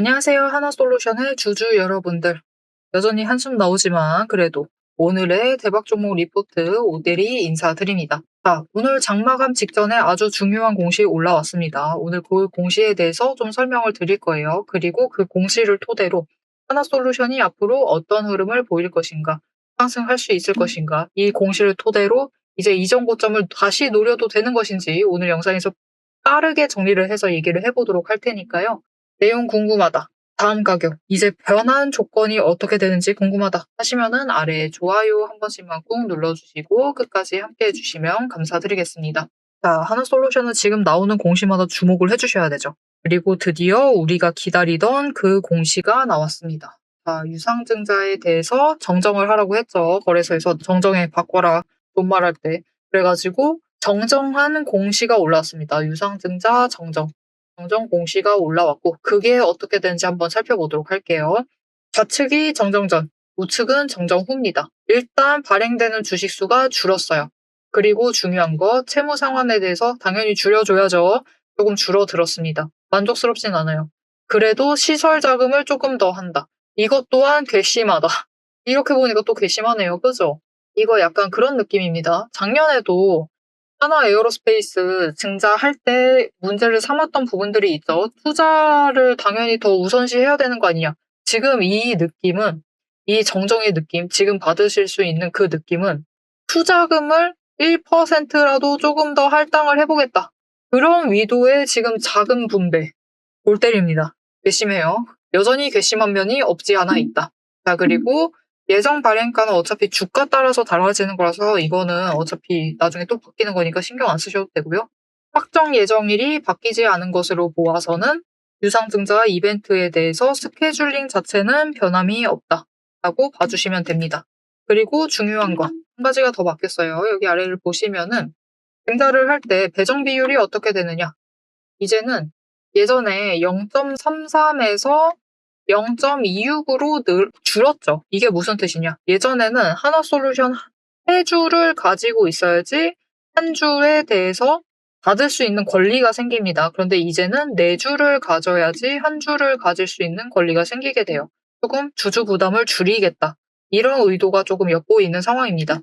안녕하세요. 하나솔루션의 주주 여러분들. 여전히 한숨 나오지만 그래도 오늘의 대박 종목 리포트 오대리 인사드립니다. 자, 오늘 장마감 직전에 아주 중요한 공시 올라왔습니다. 오늘 그 공시에 대해서 좀 설명을 드릴 거예요. 그리고 그 공시를 토대로 하나솔루션이 앞으로 어떤 흐름을 보일 것인가, 상승할 수 있을 것인가, 이 공시를 토대로 이제 이전 고점을 다시 노려도 되는 것인지 오늘 영상에서 빠르게 정리를 해서 얘기를 해보도록 할 테니까요. 내용 궁금하다. 다음 가격, 이제 변한 조건이 어떻게 되는지 궁금하다 하시면은 아래에 좋아요 한 번씩만 꾹 눌러주시고 끝까지 함께 해주시면 감사드리겠습니다. 자, 하나솔루션은 지금 나오는 공시마다 주목을 해주셔야 되죠. 그리고 드디어 우리가 기다리던 그 공시가 나왔습니다. 자, 유상증자에 대해서 정정을 하라고 했죠. 거래소에서 정정해 바꿔라 돈말할 때. 그래가지고 정정한 공시가 올라왔습니다. 유상증자 정정 공시가 올라왔고 그게 어떻게 되는지 한번 살펴보도록 할게요. 좌측이 정정 전, 우측은 정정 후입니다. 일단 발행되는 주식수가 줄었어요. 그리고 중요한 거 채무 상환에 대해서 당연히 줄여줘야죠. 조금 줄어들었습니다. 만족스럽진 않아요. 그래도 시설 자금을 조금 더 한다. 이것 또한 괘씸하다. 이렇게 보니까 또 괘씸하네요. 그죠? 이거 약간 그런 느낌입니다. 작년에도 하나 에어로스페이스 증자할 때 문제를 삼았던 부분들이 있죠. 투자를 당연히 더 우선시해야 되는 거 아니냐. 지금 이 느낌은, 이 정정의 느낌, 지금 받으실 수 있는 그 느낌은 투자금을 1%라도 조금 더 할당을 해보겠다. 그런 위도의 지금 자금 분배, 골 때립니다. 괘씸해요. 여전히 괘씸한 면이 없지 않아 있다. 자, 그리고 예정 발행가는 어차피 주가 따라서 달라지는 거라서 이거는 어차피 나중에 또 바뀌는 거니까 신경 안 쓰셔도 되고요. 확정 예정일이 바뀌지 않은 것으로 보아서는 유상증자 이벤트에 대해서 스케줄링 자체는 변함이 없다라고 봐주시면 됩니다. 그리고 중요한 거 한 가지가 더 바뀌었어요. 여기 아래를 보시면은 증자를 할 때 배정 비율이 어떻게 되느냐. 이제는 예전에 0.33에서 0.26으로 줄었죠. 이게 무슨 뜻이냐. 예전에는 하나솔루션 3주를 가지고 있어야지 한 주에 대해서 받을 수 있는 권리가 생깁니다. 그런데 이제는 4주를 가져야지 한 주를 가질 수 있는 권리가 생기게 돼요. 조금 주주 부담을 줄이겠다. 이런 의도가 조금 엿보이는 상황입니다.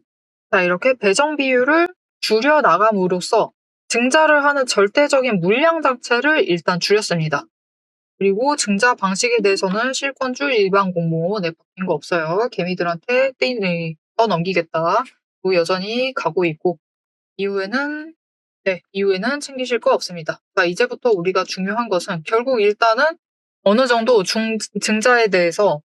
자, 이렇게 배정 비율을 줄여 나감으로써 증자를 하는 절대적인 물량 자체를 일단 줄였습니다. 그리고 증자 방식에 대해서는 실권주 일반 공모 바뀐 거 없어요. 개미들한테 떠넘기겠다. 그리고 여전히 가고 있고 이후에는 챙기실 거 없습니다. 자, 이제부터 우리가 중요한 것은 결국 일단은 어느 정도 증자에 대해서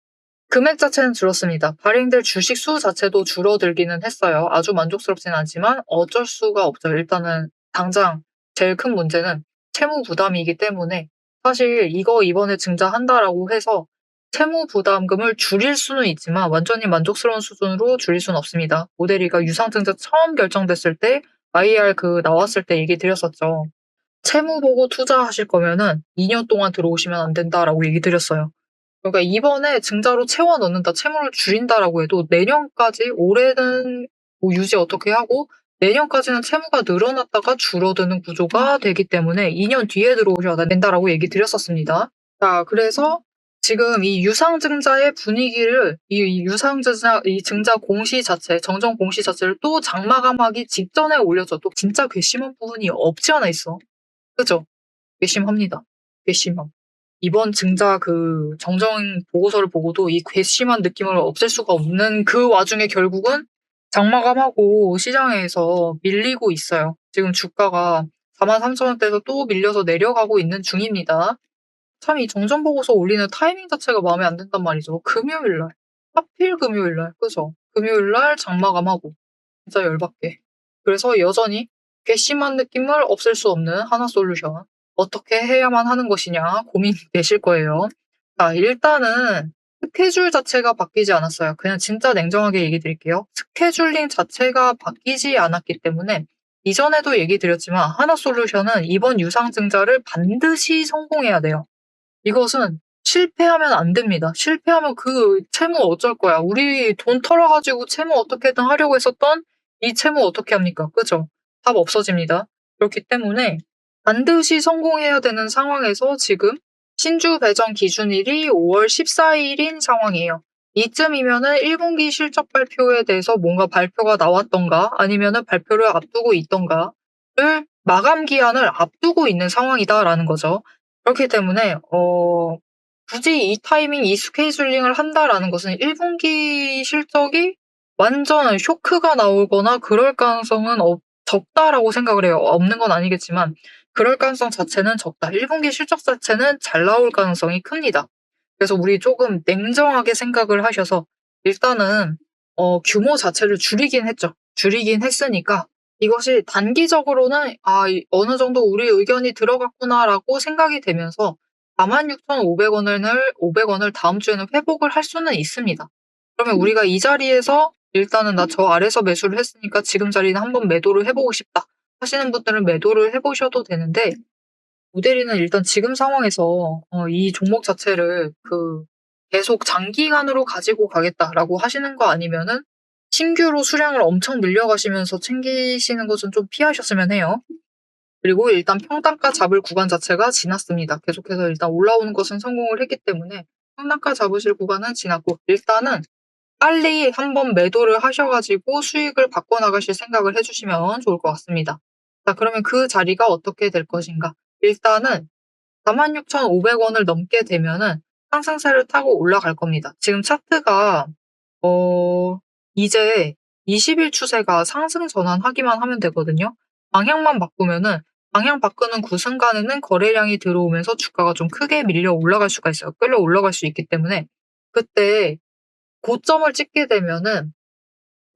금액 자체는 줄었습니다. 발행될 주식 수 자체도 줄어들기는 했어요. 아주 만족스럽진 않지만 어쩔 수가 없죠. 일단은 당장 제일 큰 문제는 채무 부담이기 때문에 사실 이거 이번에 증자한다라고 해서 채무 부담금을 줄일 수는 있지만 완전히 만족스러운 수준으로 줄일 수는 없습니다. 오데리가 유상증자 처음 결정됐을 때 IR 나왔을 때 얘기 드렸었죠. 채무 보고 투자하실 거면은 2년 동안 들어오시면 안 된다라고 얘기 드렸어요. 그러니까 이번에 증자로 채워 넣는다, 채무를 줄인다라고 해도 내년까지 올해는 유지 어떻게 하고 내년까지는 채무가 늘어났다가 줄어드는 구조가 되기 때문에 2년 뒤에 들어오셔야 된다라고 얘기 드렸었습니다. 자, 그래서 지금 이 유상증자의 분위기를 이 증자 공시 자체, 정정 공시 자체를 또 장마감하기 직전에 올려줘도 진짜 괘씸한 부분이 없지 않아 있어. 그죠? 괘씸합니다. 괘씸함. 이번 증자 정정 보고서를 보고도 이 괘씸한 느낌을 없앨 수가 없는 그 와중에 결국은 장마감하고 시장에서 밀리고 있어요. 지금 주가가 43,000원대에서 또 밀려서 내려가고 있는 중입니다. 참 이 정정 보고서 올리는 타이밍 자체가 마음에 안 든단 말이죠. 금요일날. 하필 금요일날. 그죠? 금요일날 장마감하고. 진짜 열받게. 그래서 여전히 괘씸한 느낌을 없앨 수 없는 하나솔루션. 어떻게 해야만 하는 것이냐 고민되실 거예요. 자, 일단은 스케줄 자체가 바뀌지 않았어요. 그냥 진짜 냉정하게 얘기 드릴게요. 스케줄링 자체가 바뀌지 않았기 때문에 이전에도 얘기 드렸지만 하나솔루션은 이번 유상증자를 반드시 성공해야 돼요. 이것은 실패하면 안 됩니다. 실패하면 그 채무 어쩔 거야. 우리 돈 털어가지고 채무 어떻게든 하려고 했었던 이 채무 어떻게 합니까? 그죠? 답 없어집니다. 그렇기 때문에 반드시 성공해야 되는 상황에서 지금 신주 배정 기준일이 5월 14일인 상황이에요. 이쯤이면은 1분기 실적 발표에 대해서 뭔가 발표가 나왔던가 아니면은 발표를 앞두고 있던가를 마감 기한을 앞두고 있는 상황이다라는 거죠. 그렇기 때문에 굳이 이 타이밍, 이 스케줄링을 한다라는 것은 1분기 실적이 완전 쇼크가 나오거나 그럴 가능성은 적다라고 생각을 해요. 없는 건 아니겠지만 그럴 가능성 자체는 적다. 1분기 실적 자체는 잘 나올 가능성이 큽니다. 그래서 우리 조금 냉정하게 생각을 하셔서 일단은 규모 자체를 줄이긴 했죠. 줄이긴 했으니까 이것이 단기적으로는 어느 정도 우리 의견이 들어갔구나라고 생각이 되면서 46,500원을 다음 주에는 회복을 할 수는 있습니다. 그러면 우리가 이 자리에서 일단은 나 저 아래서 매수를 했으니까 지금 자리는 한번 매도를 해보고 싶다 하시는 분들은 매도를 해보셔도 되는데 모델이는 일단 지금 상황에서 이 종목 자체를 계속 장기간으로 가지고 가겠다라고 하시는 거 아니면은 신규로 수량을 엄청 늘려가시면서 챙기시는 것은 좀 피하셨으면 해요. 그리고 일단 평단가 잡을 구간 자체가 지났습니다. 계속해서 일단 올라오는 것은 성공을 했기 때문에 평단가 잡으실 구간은 지났고 일단은 빨리 한번 매도를 하셔가지고 수익을 바꿔나가실 생각을 해주시면 좋을 것 같습니다. 자, 그러면 그 자리가 어떻게 될 것인가? 일단은 46,500원을 넘게 되면은 상승세를 타고 올라갈 겁니다. 지금 차트가 이제 20일 추세가 상승 전환하기만 하면 되거든요. 방향만 바꾸면은 방향 바꾸는 그 순간에는 거래량이 들어오면서 주가가 좀 크게 밀려 올라갈 수가 있어요. 끌려 올라갈 수 있기 때문에 그때 고점을 찍게 되면은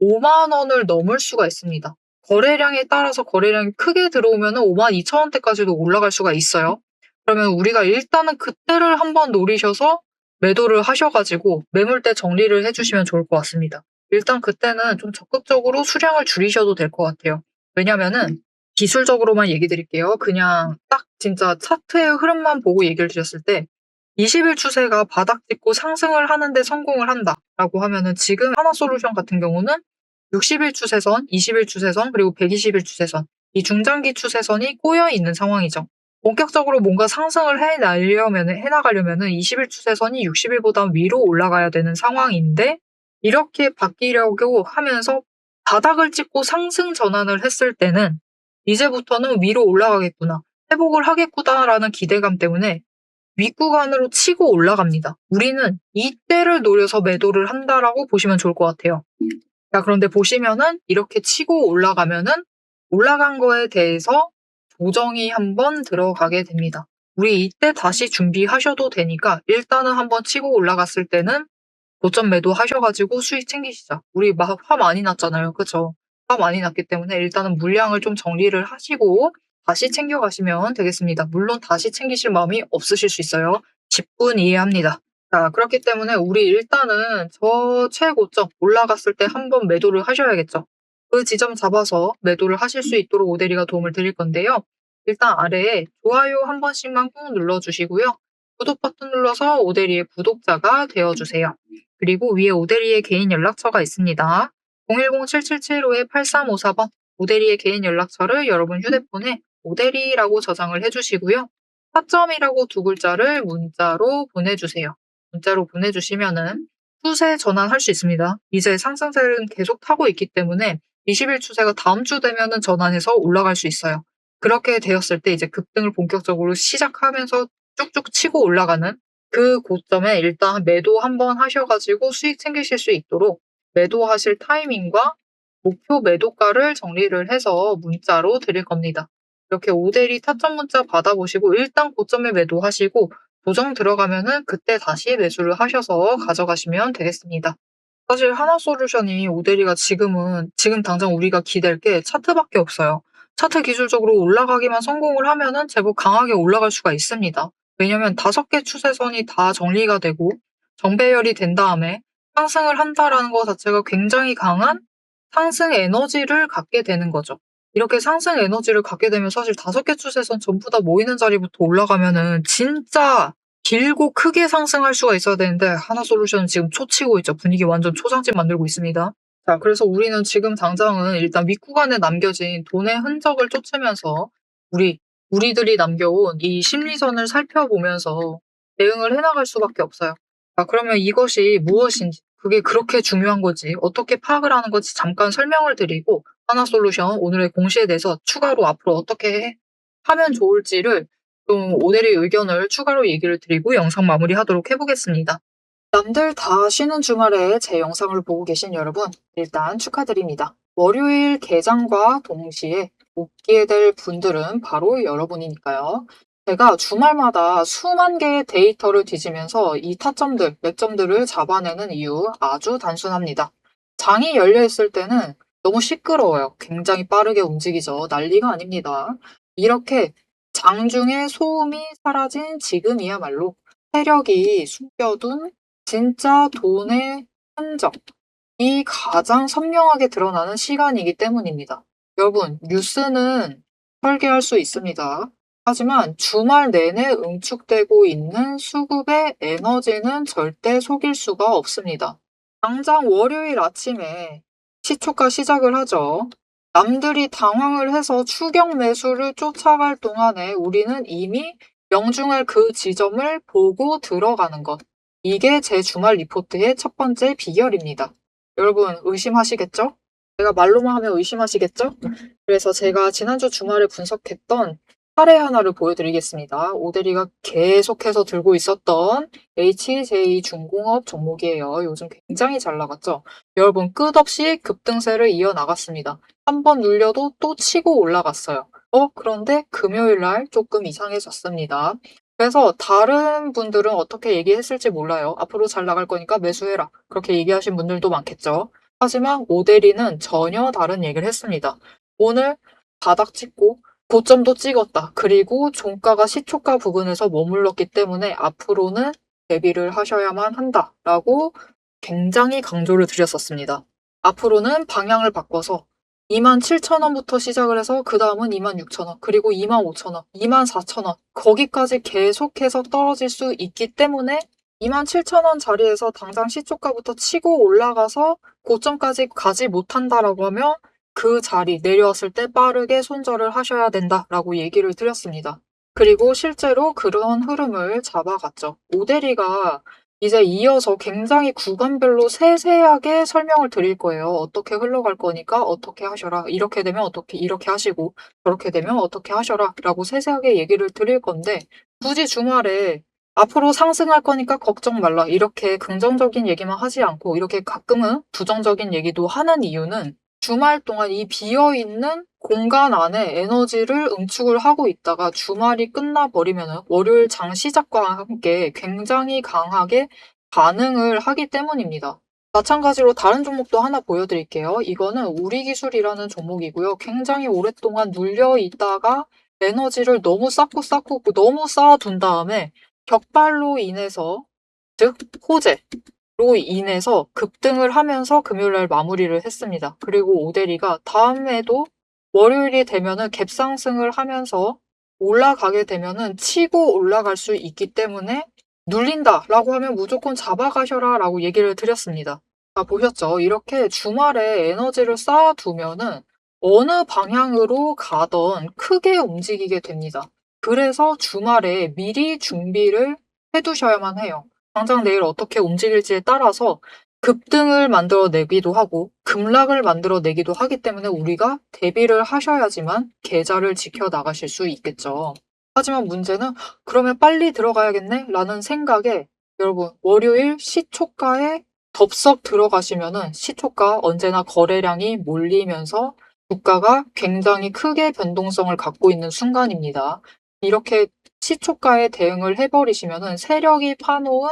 5만 원을 넘을 수가 있습니다. 거래량에 따라서 거래량이 크게 들어오면은 52,000원대까지도 올라갈 수가 있어요. 그러면 우리가 일단은 그때를 한번 노리셔서 매도를 하셔가지고 매물대 정리를 해주시면 좋을 것 같습니다. 일단 그때는 좀 적극적으로 수량을 줄이셔도 될 것 같아요. 왜냐면은 기술적으로만 얘기 드릴게요. 그냥 딱 진짜 차트의 흐름만 보고 얘기를 드렸을 때 20일 추세가 바닥 찍고 상승을 하는데 성공을 한다라고 하면은 지금 하나솔루션 같은 경우는 60일 추세선, 20일 추세선, 그리고 120일 추세선 이 중장기 추세선이 꼬여 있는 상황이죠. 본격적으로 뭔가 상승을 해나가려면은 20일 추세선이 60일보다 위로 올라가야 되는 상황인데 이렇게 바뀌려고 하면서 바닥을 찍고 상승 전환을 했을 때는 이제부터는 위로 올라가겠구나, 회복을 하겠구나라는 기대감 때문에 윗구간으로 치고 올라갑니다. 우리는 이때를 노려서 매도를 한다라고 보시면 좋을 것 같아요. 자, 그런데 보시면은 이렇게 치고 올라가면은 올라간 거에 대해서 조정이 한번 들어가게 됩니다. 우리 이때 다시 준비하셔도 되니까 일단은 한번 치고 올라갔을 때는 고점 매도 하셔가지고 수익 챙기시자. 우리 화 많이 났잖아요. 그쵸? 화 많이 났기 때문에 일단은 물량을 좀 정리를 하시고 다시 챙겨가시면 되겠습니다. 물론 다시 챙기실 마음이 없으실 수 있어요. 10분 이해합니다. 자, 그렇기 때문에 우리 일단은 저 최고점 올라갔을 때 한번 매도를 하셔야겠죠. 그 지점 잡아서 매도를 하실 수 있도록 오대리가 도움을 드릴 건데요. 일단 아래에 좋아요 한 번씩만 꾹 눌러주시고요. 구독 버튼 눌러서 오대리의 구독자가 되어주세요. 그리고 위에 오대리의 개인 연락처가 있습니다. 010-7775-8354번 오대리의 개인 연락처를 여러분 휴대폰에 오대리라고 저장을 해주시고요. 4점이라고 두 글자를 문자로 보내주세요. 문자로 보내주시면은 추세 전환할 수 있습니다. 이제 상승세는 계속 타고 있기 때문에 20일 추세가 다음 주 되면은 전환해서 올라갈 수 있어요. 그렇게 되었을 때 이제 급등을 본격적으로 시작하면서 쭉쭉 치고 올라가는 그 고점에 일단 매도 한번 하셔가지고 수익 챙기실 수 있도록 매도하실 타이밍과 목표 매도가를 정리를 해서 문자로 드릴 겁니다. 이렇게 오대리 타점 문자 받아보시고 일단 고점에 매도하시고 조정 들어가면은 그때 다시 매수를 하셔서 가져가시면 되겠습니다. 사실 하나솔루션이 오대리가 지금 당장 우리가 기댈 게 차트밖에 없어요. 차트 기술적으로 올라가기만 성공을 하면은 제법 강하게 올라갈 수가 있습니다. 왜냐면 5개 추세선이 다 정리가 되고 정배열이 된 다음에 상승을 한다라는 것 자체가 굉장히 강한 상승 에너지를 갖게 되는 거죠. 이렇게 상승 에너지를 갖게 되면 사실 5개 추세선 전부 다 모이는 자리부터 올라가면은 진짜 길고 크게 상승할 수가 있어야 되는데 하나솔루션은 지금 초치고 있죠. 분위기 완전 초상집 만들고 있습니다. 자, 그래서 우리는 지금 당장은 일단 윗구간에 남겨진 돈의 흔적을 쫓으면서 우리들이 남겨온 이 심리선을 살펴보면서 대응을 해나갈 수밖에 없어요. 자, 그러면 이것이 무엇인지, 그게 그렇게 중요한 건지, 어떻게 파악을 하는 건지 잠깐 설명을 드리고, 하나솔루션 오늘의 공시에 대해서 추가로 앞으로 어떻게 하면 좋을지를 좀 오대리 의견을 추가로 얘기를 드리고 영상 마무리하도록 해보겠습니다. 남들 다 쉬는 주말에 제 영상을 보고 계신 여러분, 일단 축하드립니다. 월요일 개장과 동시에 복귀에 될 분들은 바로 여러분이니까요. 제가 주말마다 수만 개의 데이터를 뒤지면서 이 타점들, 매점들을 잡아내는 이유 아주 단순합니다. 장이 열려 있을 때는 너무 시끄러워요. 굉장히 빠르게 움직이죠. 난리가 아닙니다. 이렇게 장중에 소음이 사라진 지금이야말로 세력이 숨겨둔 진짜 돈의 흔적이 가장 선명하게 드러나는 시간이기 때문입니다. 여러분, 뉴스는 설계할 수 있습니다. 하지만 주말 내내 응축되고 있는 수급의 에너지는 절대 속일 수가 없습니다. 당장 월요일 아침에 시초가 시작을 하죠. 남들이 당황을 해서 추격 매수를 쫓아갈 동안에 우리는 이미 명중할 그 지점을 보고 들어가는 것. 이게 제 주말 리포트의 첫 번째 비결입니다. 여러분 의심하시겠죠? 제가 말로만 하면 의심하시겠죠? 그래서 제가 지난주 주말에 분석했던 사례 하나를 보여드리겠습니다. 오대리가 계속해서 들고 있었던 HJ중공업 종목이에요. 요즘 굉장히 잘 나갔죠? 여러분 끝없이 급등세를 이어나갔습니다. 한 번 눌려도 또 치고 올라갔어요. 그런데 금요일 날 조금 이상해졌습니다. 그래서 다른 분들은 어떻게 얘기했을지 몰라요. 앞으로 잘 나갈 거니까 매수해라. 그렇게 얘기하신 분들도 많겠죠. 하지만 오대리는 전혀 다른 얘기를 했습니다. 오늘 바닥 찍고 고점도 찍었다. 그리고 종가가 시초가 부근에서 머물렀기 때문에 앞으로는 대비를 하셔야만 한다라고 굉장히 강조를 드렸었습니다. 앞으로는 방향을 바꿔서 27,000원부터 시작을 해서 그 다음은 26,000원, 그리고 25,000원, 24,000원 거기까지 계속해서 떨어질 수 있기 때문에 27,000원 자리에서 당장 시초가부터 치고 올라가서 고점까지 가지 못한다라고 하면 그 자리 내려왔을 때 빠르게 손절을 하셔야 된다라고 얘기를 드렸습니다. 그리고 실제로 그런 흐름을 잡아갔죠. 오대리가 이제 이어서 굉장히 구간별로 세세하게 설명을 드릴 거예요. 어떻게 흘러갈 거니까 어떻게 하셔라. 이렇게 되면 어떻게 이렇게 하시고 저렇게 되면 어떻게 하셔라 라고 세세하게 얘기를 드릴 건데 굳이 주말에 앞으로 상승할 거니까 걱정 말라 이렇게 긍정적인 얘기만 하지 않고 이렇게 가끔은 부정적인 얘기도 하는 이유는 주말 동안 이 비어있는 공간 안에 에너지를 응축을 하고 있다가 주말이 끝나버리면 월요일 장 시작과 함께 굉장히 강하게 반응을 하기 때문입니다. 마찬가지로 다른 종목도 하나 보여드릴게요. 이거는 우리기술이라는 종목이고요. 굉장히 오랫동안 눌려 있다가 에너지를 너무 쌓고 너무 쌓아둔 다음에 격발로 인해서 즉 호재로 인해서 급등을 하면서 금요일날 마무리를 했습니다. 그리고 오대리가 다음에도 월요일이 되면은 갭상승을 하면서 올라가게 되면은 치고 올라갈 수 있기 때문에 눌린다라고 하면 무조건 잡아가셔라 라고 얘기를 드렸습니다. 보셨죠? 이렇게 주말에 에너지를 쌓아두면은 어느 방향으로 가던 크게 움직이게 됩니다. 그래서 주말에 미리 준비를 해두셔야만 해요. 당장 내일 어떻게 움직일지에 따라서 급등을 만들어내기도 하고 급락을 만들어내기도 하기 때문에 우리가 대비를 하셔야지만 계좌를 지켜나가실 수 있겠죠. 하지만 문제는 그러면 빨리 들어가야겠네? 라는 생각에 여러분 월요일 시초가에 덥석 들어가시면은 시초가 언제나 거래량이 몰리면서 주가가 굉장히 크게 변동성을 갖고 있는 순간입니다. 이렇게 시초가에 대응을 해버리시면은 세력이 파놓은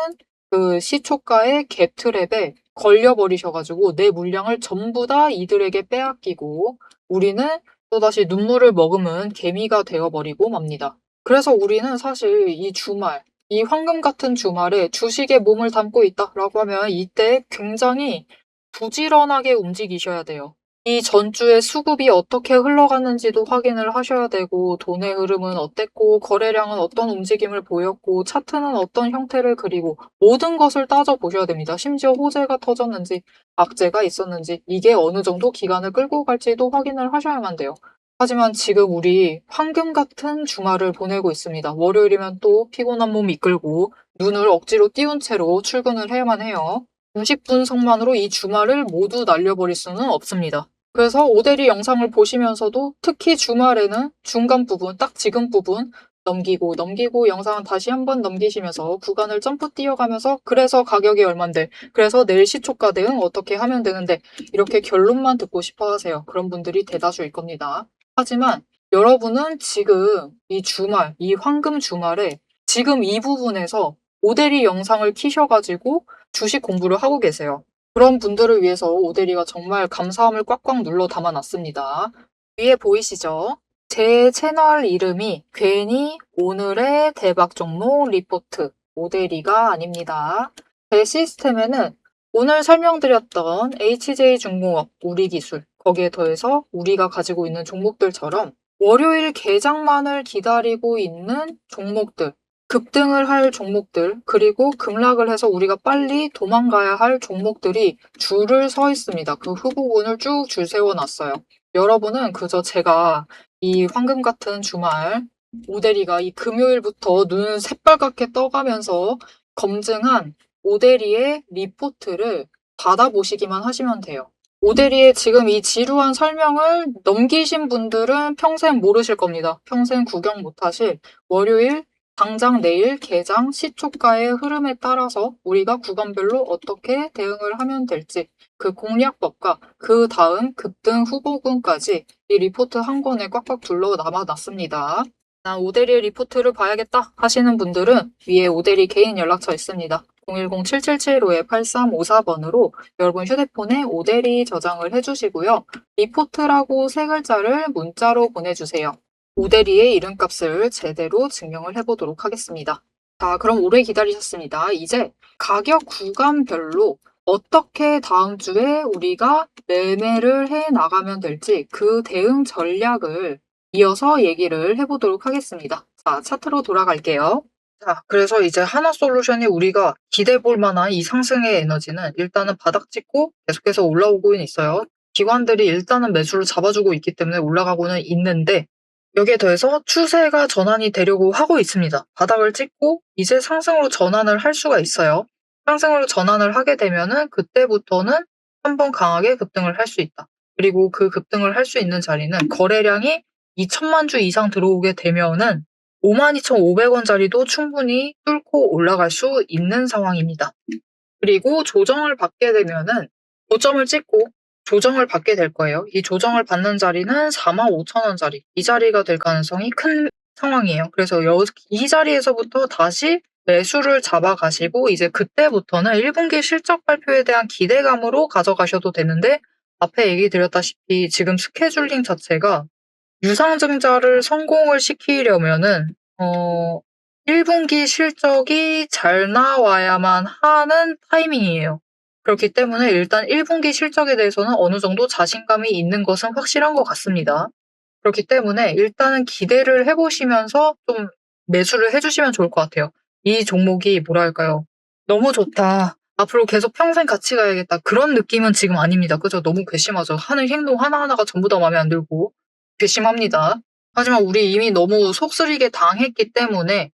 그 시초가의 갭트랩에 걸려버리셔가지고 내 물량을 전부 다 이들에게 빼앗기고 우리는 또다시 눈물을 머금은 개미가 되어버리고 맙니다. 그래서 우리는 사실 이 주말, 이 황금 같은 주말에 주식에 몸을 담고 있다라고 하면 이때 굉장히 부지런하게 움직이셔야 돼요. 이 전주의 수급이 어떻게 흘러갔는지도 확인을 하셔야 되고 돈의 흐름은 어땠고 거래량은 어떤 움직임을 보였고 차트는 어떤 형태를 그리고 모든 것을 따져보셔야 됩니다. 심지어 호재가 터졌는지 악재가 있었는지 이게 어느 정도 기간을 끌고 갈지도 확인을 하셔야만 돼요. 하지만 지금 우리 황금 같은 주말을 보내고 있습니다. 월요일이면 또 피곤한 몸 이끌고 눈을 억지로 띄운 채로 출근을 해야만 해요. 90분석만으로 이 주말을 모두 날려버릴 수는 없습니다. 그래서 오데리 영상을 보시면서도 특히 주말에는 중간 부분, 딱 지금 부분 넘기고 넘기고 영상은 다시 한번 넘기시면서 구간을 점프 뛰어가면서 그래서 가격이 얼만데, 그래서 내일 시초가 대응 어떻게 하면 되는데, 이렇게 결론만 듣고 싶어 하세요. 그런 분들이 대다수일 겁니다. 하지만 여러분은 지금 이 주말, 이 황금 주말에 지금 이 부분에서 오데리 영상을 키셔가지고 주식 공부를 하고 계세요. 그런 분들을 위해서 오데리가 정말 감사함을 꽉꽉 눌러 담아놨습니다. 위에 보이시죠? 제 채널 이름이 괜히 오늘의 대박 종목 리포트 오데리가 아닙니다. 제 시스템에는 오늘 설명드렸던 HJ중공업, 우리기술, 거기에 더해서 우리가 가지고 있는 종목들처럼 월요일 개장만을 기다리고 있는 종목들, 급등을 할 종목들, 그리고 급락을 해서 우리가 빨리 도망가야 할 종목들이 줄을 서 있습니다. 그 후보군을 쭉 줄 세워놨어요. 여러분은 그저 제가 이 황금 같은 주말, 오데리가 이 금요일부터 눈 새빨갛게 떠가면서 검증한 오데리의 리포트를 받아보시기만 하시면 돼요. 오데리의 지금 이 지루한 설명을 넘기신 분들은 평생 모르실 겁니다. 평생 구경 못하실 월요일, 당장 내일 개장 시초가의 흐름에 따라서 우리가 구간별로 어떻게 대응을 하면 될지, 그 공략법과 그 다음 급등 후보군까지 이 리포트 한 권에 꽉꽉 둘러 남아놨습니다. 난 오데리의 리포트를 봐야겠다 하시는 분들은 위에 오데리 개인 연락처 있습니다. 010-7775-8354번으로 여러분 휴대폰에 오데리 저장을 해주시고요. 리포트라고 세 글자를 문자로 보내주세요. 오데리의 이름값을 제대로 증명을 해보도록 하겠습니다. 자, 그럼 오래 기다리셨습니다. 이제 가격 구간별로 어떻게 다음 주에 우리가 매매를 해 나가면 될지 그 대응 전략을 이어서 얘기를 해보도록 하겠습니다. 자, 차트로 돌아갈게요. 자, 그래서 이제 하나솔루션이 우리가 기대 볼 만한 이 상승의 에너지는 일단은 바닥 찍고 계속해서 올라오고는 있어요. 기관들이 일단은 매수를 잡아주고 있기 때문에 올라가고는 있는데, 여기에 더해서 추세가 전환이 되려고 하고 있습니다. 바닥을 찍고 이제 상승으로 전환을 할 수가 있어요. 상승으로 전환을 하게 되면은 그때부터는 한번 강하게 급등을 할 수 있다. 그리고 그 급등을 할 수 있는 자리는 거래량이 2천만 주 이상 들어오게 되면은 52,500원짜리도 충분히 뚫고 올라갈 수 있는 상황입니다. 그리고 조정을 받게 되면은 고점을 찍고 조정을 받게 될 거예요. 이 조정을 받는 자리는 45,000원짜리, 이 자리가 될 가능성이 큰 상황이에요. 그래서 이 자리에서부터 다시 매수를 잡아가시고 이제 그때부터는 1분기 실적 발표에 대한 기대감으로 가져가셔도 되는데, 앞에 얘기 드렸다시피 지금 스케줄링 자체가 유상증자를 성공을 시키려면은 1분기 실적이 잘 나와야만 하는 타이밍이에요. 그렇기 때문에 일단 1분기 실적에 대해서는 어느 정도 자신감이 있는 것은 확실한 것 같습니다. 그렇기 때문에 일단은 기대를 해보시면서 좀 매수를 해주시면 좋을 것 같아요. 이 종목이 뭐랄까요? 너무 좋다. 앞으로 계속 평생 같이 가야겠다. 그런 느낌은 지금 아닙니다. 그죠? 너무 괘씸하죠. 하는 행동 하나하나가 전부 다 마음에 안 들고 괘씸합니다. 하지만 우리 이미 너무 속쓰리게 당했기 때문에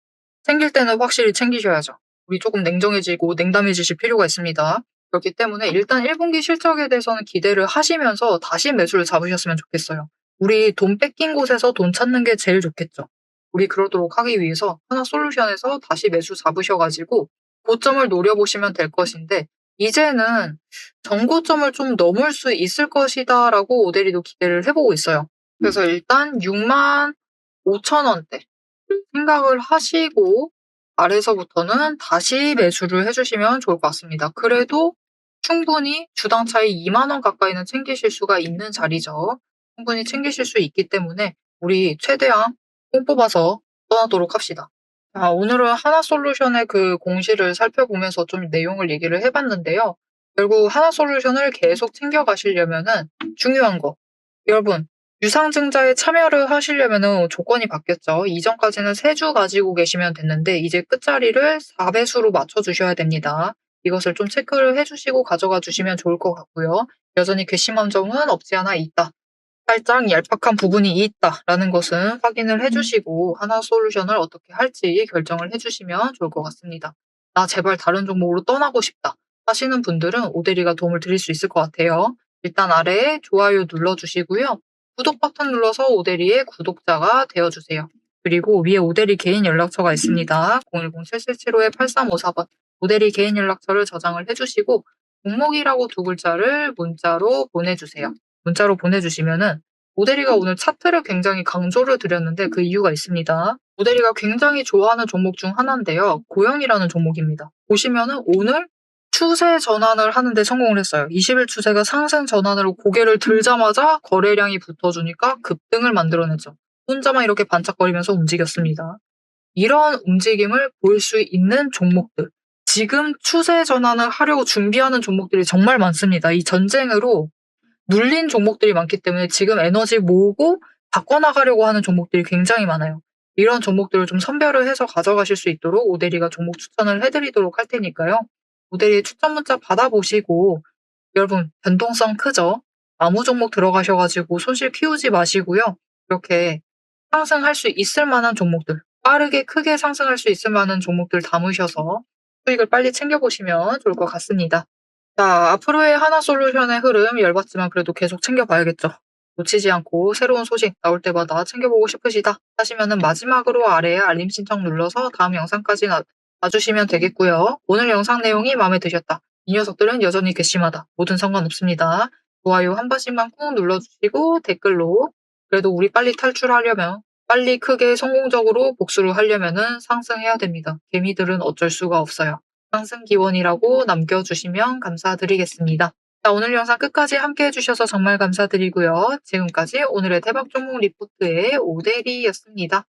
챙길 때는 확실히 챙기셔야죠. 우리 조금 냉정해지고 냉담해지실 필요가 있습니다. 그렇기 때문에 일단 1분기 실적에 대해서는 기대를 하시면서 다시 매수를 잡으셨으면 좋겠어요. 우리 돈 뺏긴 곳에서 돈 찾는 게 제일 좋겠죠. 우리 그러도록 하기 위해서 하나솔루션에서 다시 매수 잡으셔가지고 고점을 노려보시면 될 것인데, 이제는 전고점을 좀 넘을 수 있을 것이다 라고 오데리도 기대를 해보고 있어요. 그래서 일단 65,000원대 생각을 하시고 아래서부터는 다시 매수를 해주시면 좋을 것 같습니다. 그래도 충분히 주당 차이 2만 원 가까이는 챙기실 수가 있는 자리죠. 충분히 챙기실 수 있기 때문에 우리 최대한 뽕 뽑아서 떠나도록 합시다. 자, 오늘은 하나솔루션의 그 공시를 살펴보면서 좀 내용을 얘기를 해봤는데요. 결국 하나솔루션을 계속 챙겨가시려면은 중요한 거, 여러분, 유상증자에 참여를 하시려면은 조건이 바뀌었죠. 이전까지는 3주 가지고 계시면 됐는데 이제 끝자리를 4배수로 맞춰주셔야 됩니다. 이것을 좀 체크를 해주시고 가져가 주시면 좋을 것 같고요. 여전히 괘씸한 점은 없지 않아 있다. 살짝 얄팍한 부분이 있다라는 것은 확인을 해주시고 하나솔루션을 어떻게 할지 결정을 해주시면 좋을 것 같습니다. 나 제발 다른 종목으로 떠나고 싶다 하시는 분들은 오데리가 도움을 드릴 수 있을 것 같아요. 일단 아래에 좋아요 눌러주시고요. 구독 버튼 눌러서 오데리의 구독자가 되어주세요. 그리고 위에 오데리 개인 연락처가 있습니다. 010-7775-8354번 오데리 개인 연락처를 저장을 해주시고 종목이라고 두 글자를 문자로 보내주세요. 문자로 보내주시면은 오데리가 오늘 차트를 굉장히 강조를 드렸는데 그 이유가 있습니다. 오데리가 굉장히 좋아하는 종목 중 하나인데요. 고영이라는 종목입니다. 보시면은 오늘 추세 전환을 하는데 성공을 했어요. 20일 추세가 상승 전환으로 고개를 들자마자 거래량이 붙어주니까 급등을 만들어냈죠. 혼자만 이렇게 반짝거리면서 움직였습니다. 이런 움직임을 볼 수 있는 종목들, 지금 추세 전환을 하려고 준비하는 종목들이 정말 많습니다. 이 전쟁으로 눌린 종목들이 많기 때문에 지금 에너지 모으고 바꿔나가려고 하는 종목들이 굉장히 많아요. 이런 종목들을 좀 선별을 해서 가져가실 수 있도록 오데리가 종목 추천을 해드리도록 할 테니까요. 오데리 추천 문자 받아보시고 여러분 변동성 크죠? 아무 종목 들어가셔가지고 손실 키우지 마시고요. 이렇게 상승할 수 있을 만한 종목들, 빠르게 크게 상승할 수 있을 만한 종목들 담으셔서 수익을 빨리 챙겨보시면 좋을 것 같습니다. 자, 앞으로의 하나솔루션의 흐름 열받지만 그래도 계속 챙겨봐야겠죠. 놓치지 않고 새로운 소식 나올 때마다 챙겨보고 싶으시다 하시면은 마지막으로 아래에 알림 신청 눌러서 다음 영상까지 봐주시면 되겠고요. 오늘 영상 내용이 마음에 드셨다. 이 녀석들은 여전히 괘씸하다. 뭐든 상관없습니다. 좋아요 한 번씩만 꾹 눌러주시고 댓글로 그래도 우리 빨리 탈출하려면 빨리 크게 성공적으로 복수를 하려면은 상승해야 됩니다. 개미들은 어쩔 수가 없어요. 상승 기원이라고 남겨주시면 감사드리겠습니다. 자, 오늘 영상 끝까지 함께 해주셔서 정말 감사드리고요. 지금까지 오늘의 대박 종목 리포트의 오대리였습니다.